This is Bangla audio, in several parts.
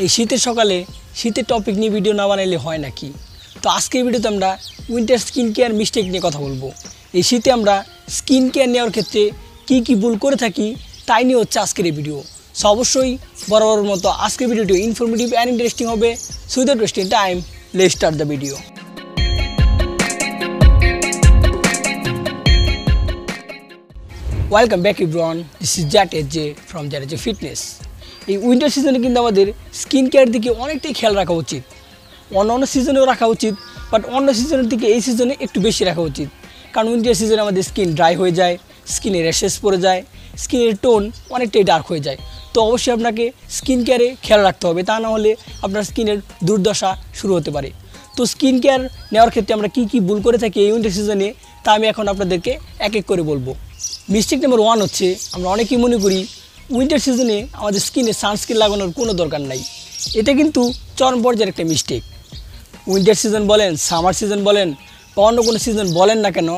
এই শীতের সকালে শীতের টপিক নিয়ে ভিডিও না বানাইলে হয় নাকি। তো আজকের ভিডিওতে আমরা উইন্টার স্কিন কেয়ার মিস্টেক নিয়ে কথা বলবো। এই শীতে আমরা স্কিন কেয়ার নেওয়ার ক্ষেত্রে কি ভুল করে থাকি তাই নিয়ে হচ্ছে আজকের এই ভিডিও। সো অবশ্যই বরাবর মতো আজকের ভিডিওটি ইনফরমেটিভ অ্যান্ড ইন্টারেস্টিং হবে। So without wasting time let's start the video. Welcome back everyone, this is Zat AJ from জ্যাট এজে ফিটনেস। এই উইন্টার সিজনে কিন্তু আমাদের স্কিন কেয়ার দিকে অনেকটাই খেয়াল রাখা উচিত। অন্য সিজনেও রাখা উচিত, বাট অন্য সিজনের দিকে এই সিজনে একটু বেশি রাখা উচিত। কারণ উইন্টার সিজনে আমাদের স্কিন ড্রাই হয়ে যায়, স্কিনে র্যাশেস পড়ে যায়, স্কিনের টোন অনেকটাই ডার্ক হয়ে যায়। তো অবশ্যই আপনাকে স্কিন কেয়ারে খেয়াল রাখতে হবে, তা না হলে আপনার স্কিনের দুর্দশা শুরু হতে পারে। তো স্কিন কেয়ার নেওয়ার ক্ষেত্রে আমরা কী ভুল করে থাকি এই উইন্টার সিজনে, তা আমি এখন আপনাদেরকে এক এক করে বলবো। মিস্টেক নাম্বার 1 হচ্ছে, আমরা অনেকেই মনে করি উইন্টার সিজনে আমাদের স্কিনে সানস্ক্রিন লাগানোর কোনো দরকার নাই। এটা কিন্তু চরম পর্যায়ের একটা মিস্টেক। উইন্টার সিজন বলেন, সামার সিজন বলেন বা অন্য কোনো সিজন বলেন না কেন,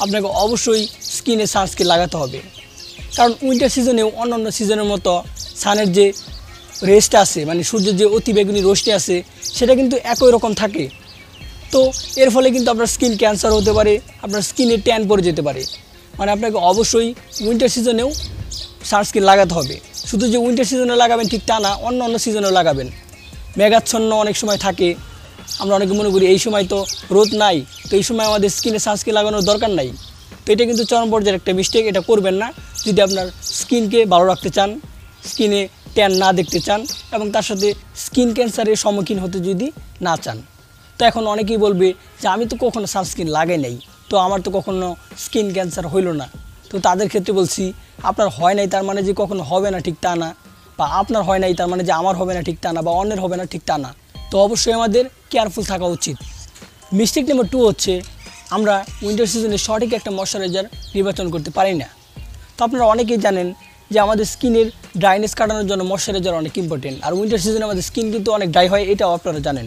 আপনাকে অবশ্যই স্কিনে সানস্ক্রিন লাগাতে হবে। কারণ উইন্টার সিজনেও অন্য সিজনের মতো সানের যে রেসটা আছে, মানে সূর্যের যে অতিবেগুনি রোশনি আছে, সেটা কিন্তু একই রকম থাকে। তো এর ফলে কিন্তু আপনার স্কিন ক্যান্সার হতে পারে, আপনার স্কিনে ট্যান পড়ে যেতে পারে। মানে আপনাকে অবশ্যই উইন্টার সিজনেও সানস্ক্রিন লাগাতে হবে। শুধু যে উইন্টার সিজনে লাগাবেন ঠিক তা না, অন্য সিজনেও লাগাবেন। মেঘাচ্ছন্ন অনেক সময় থাকে, আমরা অনেকে মনে করি এই সময় তো রোদ নাই, তো এই সময় আমাদের স্কিনে সানস্ক্রিন লাগানোর দরকার নাই। তো এটা কিন্তু চরম পর্যায়ের একটা মিস্টেক, এটা করবেন না যদি আপনার স্কিনকে ভালো রাখতে চান, স্কিনে ট্যান না দেখতে চান এবং তার সাথে স্কিন ক্যান্সারের সম্মুখীন হতে যদি না চান। তো এখন অনেকেই বলবে যে আমি তো কখনো সানস্ক্রিন লাগাই নাই, তো আমার তো কখনো স্কিন ক্যান্সার হইলো না। তো তাদের ক্ষেত্রে বলছি, আপনার হয় নাই তার মানে যে কখনো হবে না ঠিক তা না, বা আপনার হয় নাই তার মানে যে আমার হবে না ঠিক তা না, বা অন্যের হবে না ঠিক তা না। তো অবশ্যই আমাদের কেয়ারফুল থাকা উচিত। মিস্টেক নাম্বার 2 হচ্ছে, আমরা উইন্টার সিজনে সঠিক একটা ময়শ্চারাইজার নির্বাচন করতে পারি না। তো আপনারা অনেকেই জানেন যে আমাদের স্কিনের ড্রাইনেস কাটানোর জন্য ময়শ্চারাইজার অনেক ইম্পর্টেন্ট, আর উইন্টার সিজনে আমাদের স্কিন কিন্তু অনেক ড্রাই হয়, এটাও আপনারা জানেন।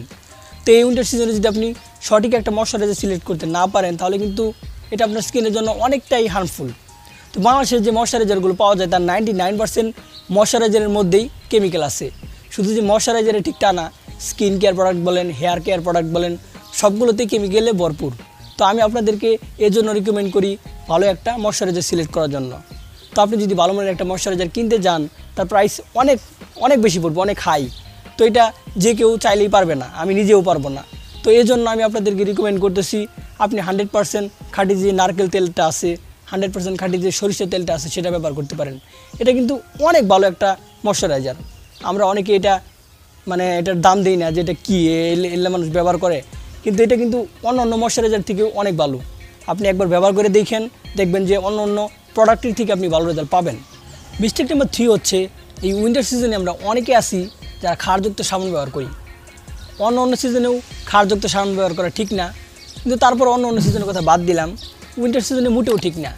তো এই উইন্টার সিজনে যদি আপনি সঠিক একটা ময়শ্চারাইজার সিলেক্ট করতে না পারেন, তাহলে কিন্তু এটা আপনার স্কিনের জন্য অনেকটাই হার্মফুল। তো বাংলাদেশের যে ময়শ্চারাইজারগুলো পাওয়া যায় তার 99% ময়শ্চারাইজারের মধ্যেই কেমিক্যাল আছে। শুধু যে ময়শ্চারাইজারে ঠিক তা না, স্কিন কেয়ার প্রোডাক্ট বলেন, হেয়ার কেয়ার প্রোডাক্ট বলেন, সবগুলোতেই কেমিক্যালে ভরপুর। তো আমি আপনাদেরকে এর জন্য রিকমেন্ড করি ভালো একটা ময়শ্চারাইজার সিলেক্ট করার জন্য। তো আপনি যদি ভালো মানের একটা ময়শ্চারাইজার কিনতে যান, তার প্রাইস অনেক বেশি পড়বে, অনেক হাই। তো এটা যে কেউ চাইলেই পারবে না, আমি নিজেও পারবো না। তো এই জন্য আমি আপনাদেরকে রিকমেন্ড করতেছি, আপনি 100% খাঁটি যে নারকেল তেলটা আছে, 100% খাঁটি যে সরিষার তেলটা আছে, সেটা ব্যবহার করতে পারেন। এটা কিন্তু অনেক ভালো একটা ময়শ্চারাইজার। আমরা অনেকে এটার দাম দিই না যে এটা কী এলে মানুষ ব্যবহার করে, কিন্তু এটা কিন্তু অন্য ময়শ্চারাইজার থেকেও অনেক ভালো। আপনি একবার ব্যবহার করে দেখবেন যে অন্য প্রোডাক্টের থেকে আপনি ভালো রেজাল্ট পাবেন। মিস্টেক নাম্বার 3 হচ্ছে, এই উইন্টার সিজনে আমরা অনেকে আসি যারা ক্ষারযুক্ত সাবান ব্যবহার করি। অন্য সিজনেও ক্ষারযুক্ত সাবান ব্যবহার করা ঠিক না, কিন্তু তারপর অন্য সিজনের কথা বাদ দিলাম, উইন্টার সিজনে মোটেও ঠিক না।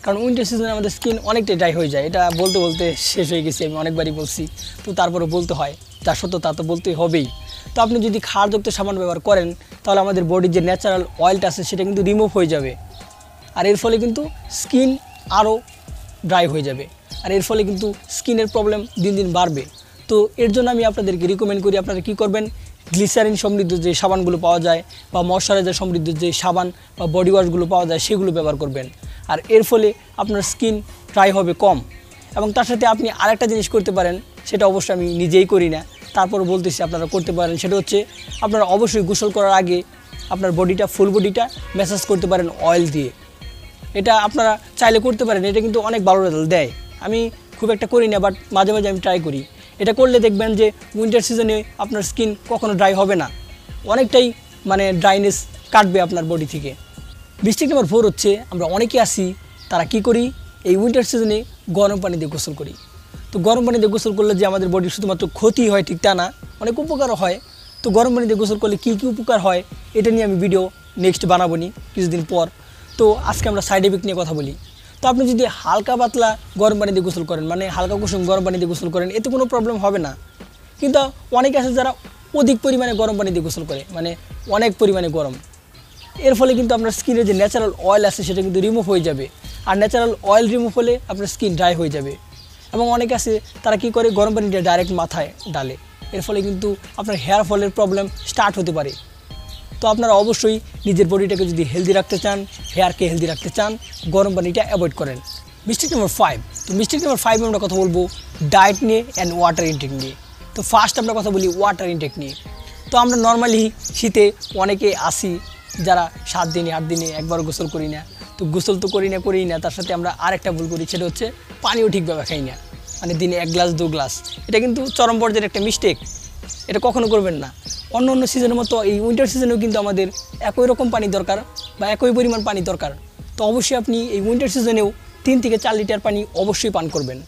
কারণ উইন্টার সিজনে আমাদের স্কিন অনেকটাই ড্রাই হয়ে যায়, এটা বলতে শেষ হয়ে গেছে, আমি অনেকবারই বলছি, তো তারপরে বলতে হয়, যা সত্য তা তো বলতেই হবেই। তো আপনি যদি ক্ষারযুক্ত সাবান ব্যবহার করেন, তাহলে আমাদের বডির যে ন্যাচারাল অয়েলটা আছে সেটা কিন্তু রিমুভ হয়ে যাবে, আর এর ফলে কিন্তু স্কিন আরও ড্রাই হয়ে যাবে, আর এর ফলে কিন্তু স্কিনের প্রবলেম দিন দিন বাড়বে। তো এর জন্য আমি আপনাদেরকে রিকমেন্ড করি, আপনারা কী করবেন, গ্লিসারিন সমৃদ্ধ যে সাবানগুলো পাওয়া যায় বা ময়শ্চারাইজার সমৃদ্ধ যে সাবান বা বডি ওয়াশগুলো পাওয়া যায়, সেগুলো ব্যবহার করবেন। আর এর ফলে আপনার স্কিন ড্রাই হবে কম। এবং তার সাথে আপনি আরেকটা জিনিস করতে পারেন, সেটা অবশ্যই আমি নিজেই করি না, তারপর বলতেছি আপনারা করতে পারেন। সেটা হচ্ছে, আপনারা অবশ্যই গোসল করার আগে আপনার ফুল বডিটা ম্যাসাজ করতে পারেন অয়েল দিয়ে। এটা আপনারা চাইলে করতে পারেন, এটা কিন্তু অনেক ভালো রেজাল্ট দেয়। আমি খুব একটা করি না, বাট মাঝে মাঝে আমি ট্রাই করি। এটা করলে দেখবেন যে উইন্টার সিজনে আপনার স্কিন কখনো ড্রাই হবে না, অনেকটাই ড্রাইনেস কাটবে আপনার বডি থেকে। মিস্টেক নাম্বার 4 হচ্ছে, আমরা অনেকে আসি তারা কি করি, এই উইন্টার সিজনে গরম পানি দিয়ে গোসল করি। তো গরম পানি দিয়ে গোসল করলে যে আমাদের বডির শুধুমাত্র ক্ষতি হয় ঠিক তা না, অনেক উপকারও হয়। তো গরম পানি দিয়ে গোসল করলে কী উপকার হয়, এটা নিয়ে আমি ভিডিও নেক্সট বানাবো কিছুদিন পর। তো আজকে আমরা সাইড এফেক্ট নিয়ে কথা বলি। তো আপনি যদি হালকা পাতলা গরম পানি দিয়ে গোসল করেন, হালকা কুসুম গরম পানি দিয়ে গোসল করেন, এতে কোনো প্রবলেম হবে না। কিন্তু অনেকে আছে যারা অধিক পরিমাণে গরম পানি দিয়ে গোসল করে, অনেক পরিমাণে গরম। এর ফলে কিন্তু আপনার স্কিনের যে ন্যাচারাল অয়েল আছে সেটা কিন্তু রিমুভ হয়ে যাবে, আর ন্যাচারাল অয়েল রিমুভ হলে আপনার স্কিন ড্রাই হয়ে যাবে। এবং অনেকে আছে তারা কি করে, গরম পানিটা ডাইরেক্ট মাথায় ডালে। এর ফলে কিন্তু আপনার হেয়ার ফলের প্রবলেম স্টার্ট হতে পারে। তো আপনারা অবশ্যই নিজের বডিটাকে যদি হেলদি রাখতে চান, হেয়ারকে হেলদি রাখতে চান, গরম পানিটা অ্যাভয়েড করেন। Mistake number 5। তো মিস্টেক নাম্বার 5 আমরা কথা বলবো ডায়েট নিয়ে অ্যান্ড ওয়াটার ইনটেক নিয়ে। তো ফার্স্ট আমরা কথা বলি ওয়াটার ইনটেক নিয়ে। তো আমরা নর্মালি শীতে অনেকে আসি যারা 7 দিনে 8 দিনে একবার গোসল করি না। তো গোসল তো করি না, তার সাথে আমরা আরেকটা ভুল করি, সেটা হচ্ছে পানিও ঠিকভাবে খাই না, মানে দিনে 1 গ্লাস 2 গ্লাস। এটা কিন্তু চরম পর্যায়ের একটা মিস্টেক, এটা কখনো করবেন না। অন্য সিজনের মতো এই উইন্টার সিজনেও কিন্তু আমাদের একই রকম পানি দরকার বা একই পরিমাণ পানি দরকার। তো অবশ্যই আপনি এই উইন্টার সিজনেও 3 থেকে 4 লিটার পানি অবশ্যই পান করবেন।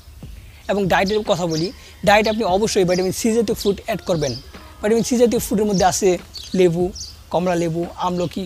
এবং ডায়েটের কথা বলি, ডায়েটে আপনি অবশ্যই ভিটামিন সি জাতীয় ফুড অ্যাড করবেন। ভিটামিন সি জাতীয় ফুডের মধ্যে আছে লেবু, কমলা লেবু, আমলকি,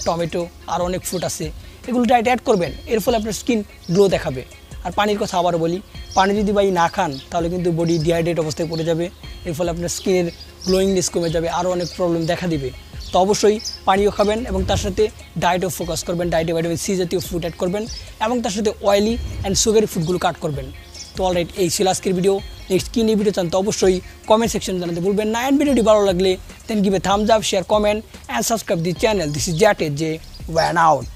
টমেটো, আর অনেক ফ্রুট আছে, এগুলো ডায়েটে অ্যাড করবেন। এর ফলে আপনার স্কিন গ্লো দেখাবে। আর পানির কথা আবারও বলি, পানি যদি না খান তাহলে কিন্তু বডি ডিহাইড্রেট অবস্থায় পড়ে যাবে। এর ফলে আপনার স্কিনের গ্লোয়িংনেস কমে যাবে, আরও অনেক প্রবলেম দেখা দিবে। তো অবশ্যই পানিও খাবেন এবং তার সাথে ডায়েটও ফোকাস করবেন। ডায়েটে ভিটামিন সি জাতীয় ফুড অ্যাড করবেন এবং তার সাথে অয়েলি অ্যান্ড সুগারি ফুডগুলো কাট করবেন। তো অলরাইট, এই ছিল আজকের ভিডিও। নেক্সট কী নিয়ে ভিডিও চান তো অবশ্যই কমেন্ট সেকশন জানাতে ভুলবেন না। অ্যান্ড ভিডিওটি ভালো লাগলে then give a thumbs up, share, comment and subscribe the channel. This is Zat AJ one out.